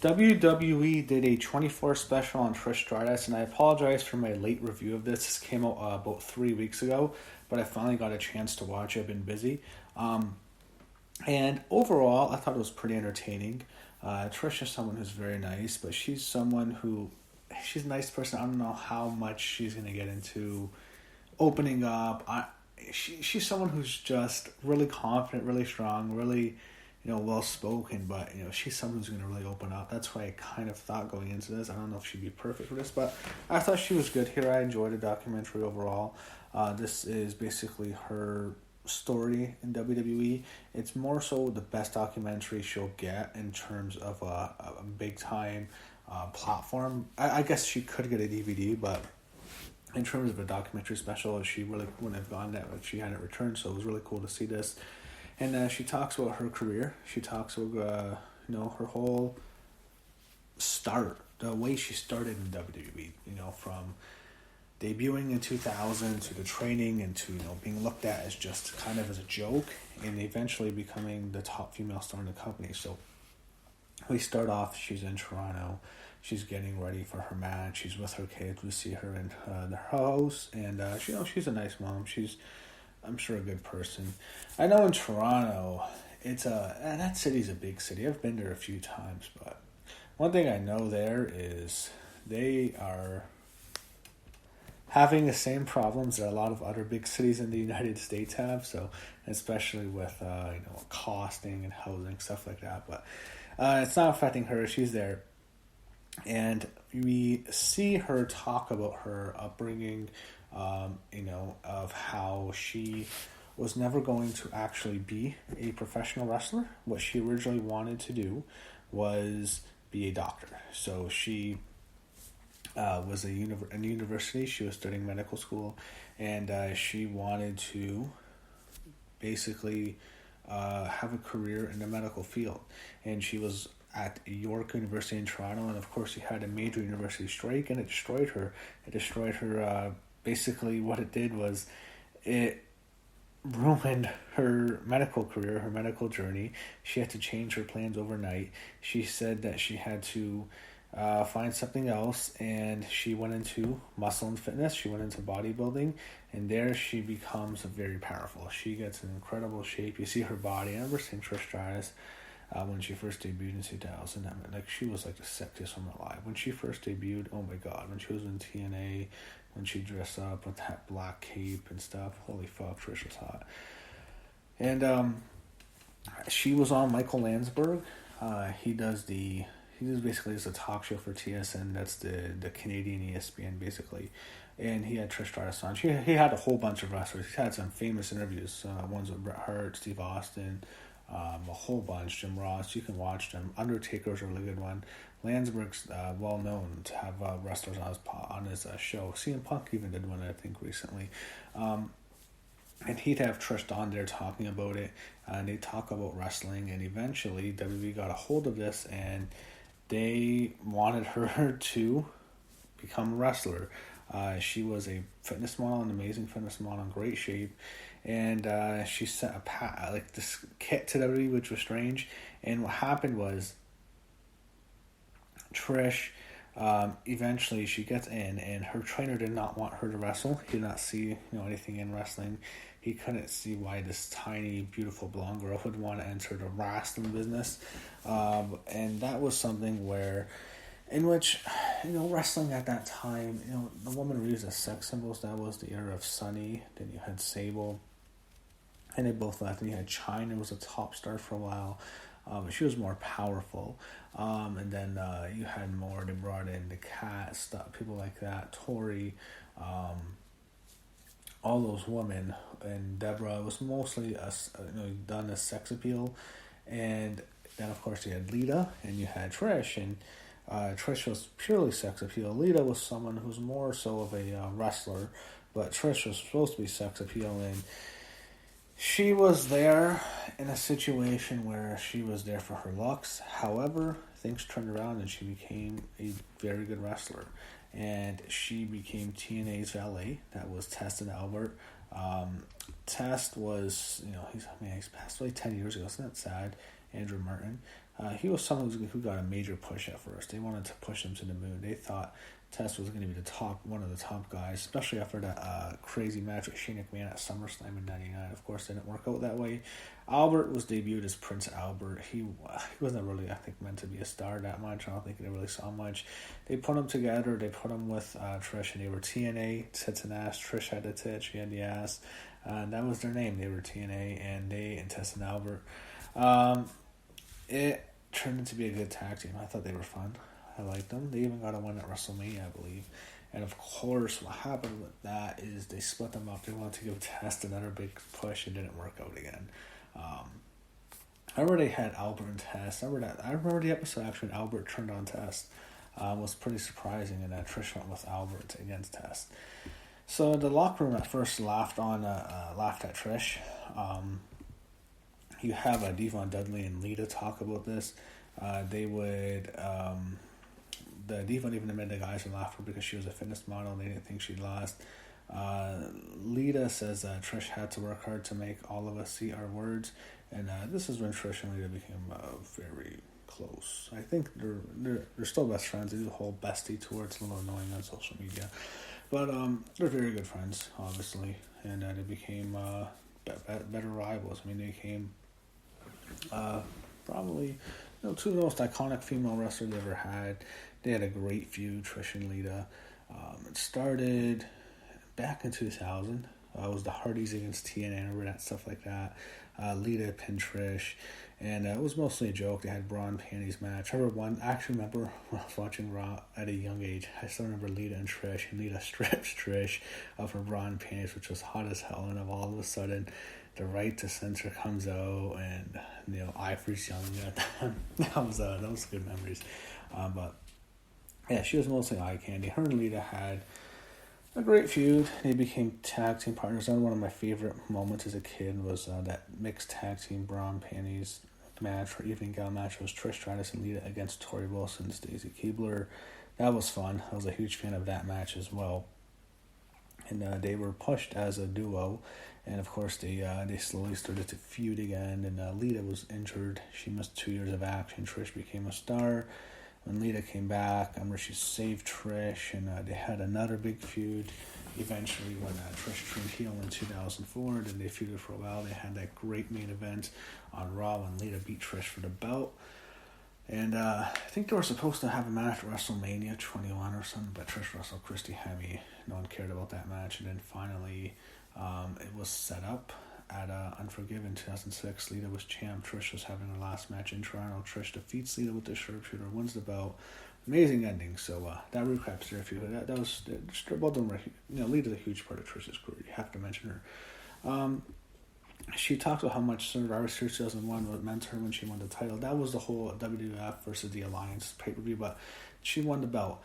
WWE did a 24 special on Trish Stratus, and I apologize for my late review of this. This came out about 3 weeks ago, but I finally got a chance to watch it. I've been busy. And overall, I thought it was pretty entertaining. Trish is someone who's very nice, but she's someone who, she's a nice person. I don't know how much she's going to get into opening up. She's someone who's just really confident, really strong, really, well spoken, but she's someone who's going to really open up. That's why I kind of thought going into this. I don't know if she'd be perfect for this, but I thought she was good here. I enjoyed the documentary overall. This is basically her story in WWE. It's more so the best documentary she'll get in terms of a big time platform. I guess she could get a DVD, but in terms of a documentary special, she really wouldn't have gone that if she hadn't returned. So it was really cool to see this. And she talks about her career. She talks about her whole start, the way she started in WWE. From debuting in 2000 to the training and to being looked at as just kind of as a joke, and eventually becoming the top female star in the company. So we start off. She's in Toronto. She's getting ready for her match. She's with her kids. We see her in their house, and she's a nice mom. She's, I'm sure, a good person. I know in Toronto, that city's a big city. I've been there a few times, but one thing I know there is they are having the same problems that a lot of other big cities in the United States have. So, especially with costing and housing, stuff like that. But it's not affecting her. She's there. And we see her talk about her upbringing, of how she was never going to actually be a professional wrestler. What she originally wanted to do was be a doctor. So she was in university. She was studying medical school, and she wanted to basically have a career in the medical field. And she was at York University in Toronto, and of course, he had a major university strike, and it destroyed her. Basically, what it did was it ruined her medical career, her medical journey. She had to change her plans overnight. She said that she had to find something else, and she went into muscle and fitness. She went into bodybuilding, and there she becomes very powerful. She gets in incredible shape. You see her body. I remember seeing Trish Stratus when she first debuted in 2000. She was like the sexiest woman alive. When she first debuted, oh my god, when she was in TNA, when she dressed up with that black cape and stuff, holy fuck, Trish was hot. And she was on Michael Landsberg. He does basically just a talk show for TSN. That's the Canadian ESPN, basically. And he had Trish Stratus on. He had a whole bunch of wrestlers. He's had some famous interviews. Ones with Bret Hart, Steve Austin, a whole bunch. Jim Ross. You can watch them. Undertaker's a really good one. Landsberg's well known to have wrestlers on his show. CM Punk even did one, I think, recently. And he'd have Trish on there talking about it. And they talk about wrestling. And eventually, WWE got a hold of this, and they wanted her to become a wrestler. She was a fitness model, an amazing fitness model, in great shape. And she sent this kit to WWE, which was strange. And what happened was, Trish, eventually she gets in, and her trainer did not want her to wrestle. He did not see anything in wrestling. He couldn't see why this tiny, beautiful blonde girl would want to enter the wrestling business. And that was something in which wrestling at that time, the women were used as sex symbols. That was the era of Sunny. Then you had Sable, and they both left. And you had Chyna, was a top star for a while, but she was more powerful. And then you had more. They brought in the Cat, stuff, people like that, Tori, all those women, and Deborah was mostly done as sex appeal. And then of course you had Lita, and you had Trish, and Trish was purely sex appeal. Lita was someone who's more so of a wrestler, but Trish was supposed to be sex appeal, and she was there in a situation where she was there for her looks. However, things turned around, and she became a very good wrestler. And she became TNA's valet. That was Test and Albert. Test was, he's passed away 10 years ago. Isn't that sad? Andrew Martin. he was someone who got a major push at first. They wanted to push him to the moon. They thought Test was going to be one of the top guys, especially after that crazy match with Shane McMahon at SummerSlam in '99. Of course, it didn't work out that way. Albert was debuted as Prince Albert. He wasn't really, I think, meant to be a star that much. I don't think they really saw much. They put him together. They put him with Trish, and they were TNA, tits and ass. Trish had the tits, she had the ass. That was their name. They were TNA, and Test and Albert. It turned into be a good tag team. I thought they were fun. I liked them. They even got a win at WrestleMania, I believe. And of course, what happened with that is they split them up. They wanted to give Test another big push. It didn't work out again. I remember they had Albert and Test. I remember the episode actually when Albert turned on Test. Was pretty surprising, and Trish went with Albert against Test. So the locker room at first laughed at Trish. You have Devon Dudley and Lita talk about this. They would. The Devon even admitted the guys would laugh at her because she was a fitness model and they didn't think she'd last. Lita says Trish had to work hard to make all of us see our words, and this is when Trish and Lita became very close. I think they're still best friends. They do the whole bestie tour. It's a little annoying on social media, but they're very good friends, obviously, and they became better rivals. I mean, they became probably two of the most iconic female wrestlers they ever had. They had a great feud, Trish and Lita. It started back in 2000. It was the Hardys against TNA, I remember that, stuff like that. Lita pinned Trish, and it was mostly a joke. They had bra and panties match. I actually remember when I was watching Raw at a young age, I still remember Lita and Trish, and Lita strips Trish of her bra and panties, which was hot as hell, and all of a sudden, the right to censor comes out, and Ivory's yelling at them. that was good memories. But yeah, she was mostly eye candy. Her and Lita had a great feud. They became tag team partners. And one of my favorite moments as a kid was that mixed tag team bra and panties match, or evening gown match. It was Trish Stratus and Lita against Tori Wilson, Stacy Keibler. That was fun. I was a huge fan of that match as well. And they were pushed as a duo. And of course, they slowly started to feud again. And Lita was injured. She missed 2 years of action. Trish became a star. When Lita came back, I remember she saved Trish, and they had another big feud. Eventually, when Trish turned heel in 2004, then they feuded for a while. They had that great main event on Raw when Lita beat Trish for the belt. And I think they were supposed to have a match at WrestleMania 21 or something, but Trish wrestled Christy Hemme. No one cared about that match. And then finally, it was set up at Unforgiven 2006. Lita was champ. Trish was having her last match in Toronto. Trish defeats Lita with the sharpshooter, wins the belt. Amazing ending. So that recaps their feud. That was both of them were, Lita's a huge part of Trish's career. You have to mention her. She talked about how much Survivor Series 2001 meant to her when she won the title. That was the whole WWF versus the Alliance pay-per-view, but she won the belt.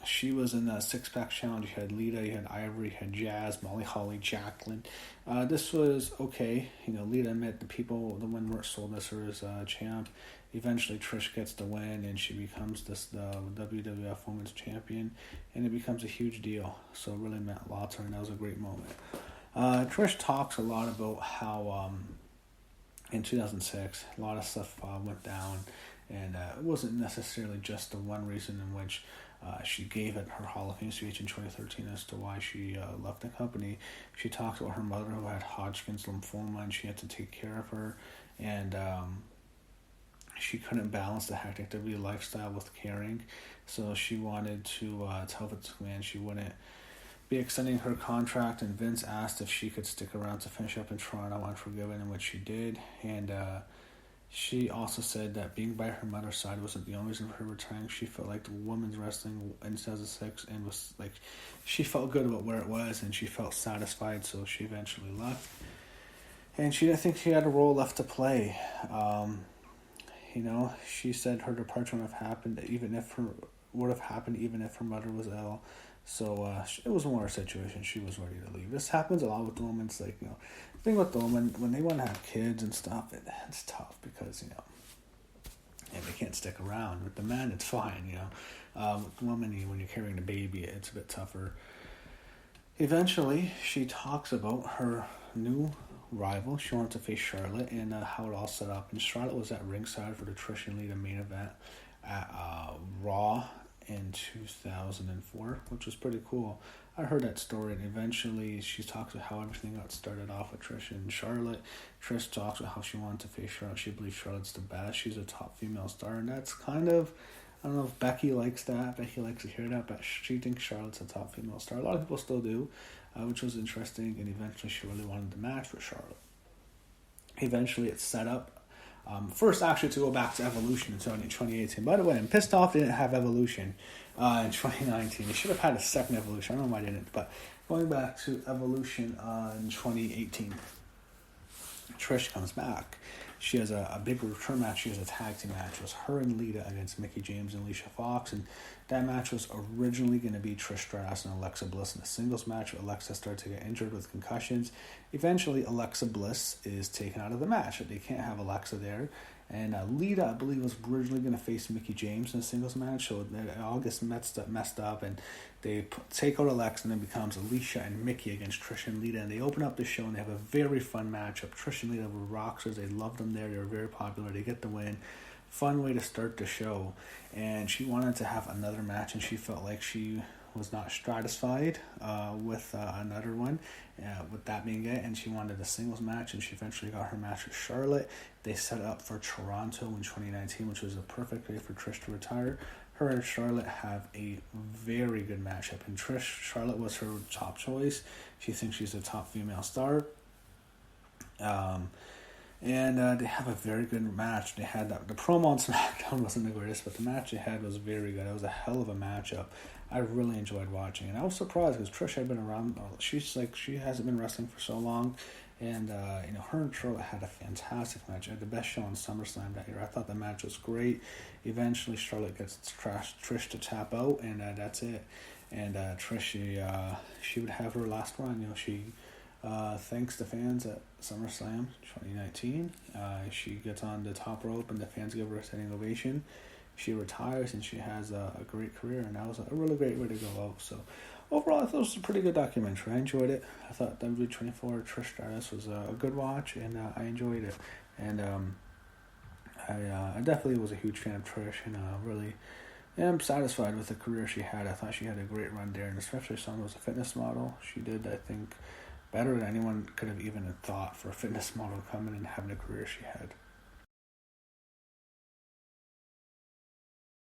She was in the six-pack challenge. You had Lita, you had Ivory, you had Jazz, Molly Holly, Jacqueline. This was okay. Lita admitted the win weren't sold as her as champ. Eventually, Trish gets the win, and she becomes the WWF Women's Champion, and it becomes a huge deal. So it really meant a lot to her, and that was a great moment. Trish talks a lot about how in 2006, a lot of stuff went down, and it wasn't necessarily just the one reason in which she gave it her Hall of Fame speech in 2013 as to why she left the company. She talks about her mother who had Hodgkin's lymphoma, and she had to take care of her, and she couldn't balance the hectic WWE lifestyle with caring, so she wanted to tell Vince McMahon she wouldn't be extending her contract, and Vince asked if she could stick around to finish up in Toronto Unforgiven, in which she did, and she also said that being by her mother's side wasn't the only reason for her retiring. She felt like the women's wrestling in 2006, and was like, she felt good about where it was, and she felt satisfied, so she eventually left, and she didn't think she had a role left to play. She said her departure would have happened even if her mother was ill. So it was one of her situations. She was ready to leave. This happens a lot with the women. It's like, the thing with the women, when they want to have kids and stuff, it's tough because, they can't stick around. With the men, it's fine, With the women, when you're carrying a baby, it's a bit tougher. Eventually, she talks about her new rival. She wanted to face Charlotte, and how it all set up. And Charlotte was at ringside for the Trish and Lita main event at Raw in 2004, which was pretty cool. I heard that story, and eventually she talks about how everything got started off with Trish and Charlotte. Trish talks about how she wanted to face Charlotte. She believes Charlotte's the best. She's a top female star, and that's kind of, I don't know if Becky likes that. Becky likes to hear that, but she thinks Charlotte's a top female star. A lot of people still do, which was interesting, and eventually she really wanted the match for Charlotte. Eventually it's set up. First, actually, to go back to Evolution in 2018. By the way, I'm pissed off they didn't have Evolution in 2019. They should have had a second Evolution. I don't know why they didn't. But going back to Evolution in 2018, Trish comes back. She has a big return match. She has a tag team match. It was her and Lita against Mickie James and Alicia Fox. And that match was originally going to be Trish Stratus and Alexa Bliss in a singles match. Alexa started to get injured with concussions. Eventually, Alexa Bliss is taken out of the match. They can't have Alexa there. And Lita, I believe, was originally going to face Mickie James in a singles match. So it all gets messed up. And they take out Alexa, and it becomes Alicia and Mickie against Trish and Lita. And they open up the show, and they have a very fun matchup. Trish and Lita were rockstars. They loved them there. They were very popular. They get the win. Fun way to start the show. And she wanted to have another match, and she felt like she was not satisfied with another one, with that being it, and she wanted a singles match, and she eventually got her match with Charlotte. They set up for Toronto in 2019, which was a perfect way for Trish to retire. Her and Charlotte have a very good matchup, and Charlotte was her top choice. She thinks she's a top female star. And they have a very good match. They had the promo on SmackDown wasn't the greatest, but the match they had was very good. It was a hell of a matchup. I really enjoyed watching, and I was surprised because Trish had been around. She hasn't been wrestling for so long, and her and Charlotte had a fantastic match. They had the best show on SummerSlam that year. I thought the match was great. Eventually, Charlotte gets Trish to tap out, and that's it. And Trish, she would have her last run. She thanks the fans at SummerSlam 2019. She gets on the top rope, and the fans give her a standing ovation. She retires, and she has a great career, and that was a really great way to go out. So overall, I thought it was a pretty good documentary. I enjoyed it. I thought WWE24 Trish Stratus was a good watch, and I enjoyed it. And I definitely was a huge fan of Trish, and really am satisfied with the career she had. I thought she had a great run there, and especially someone who was a fitness model. She did, I think, better than anyone could have even thought for a fitness model coming and having the career she had.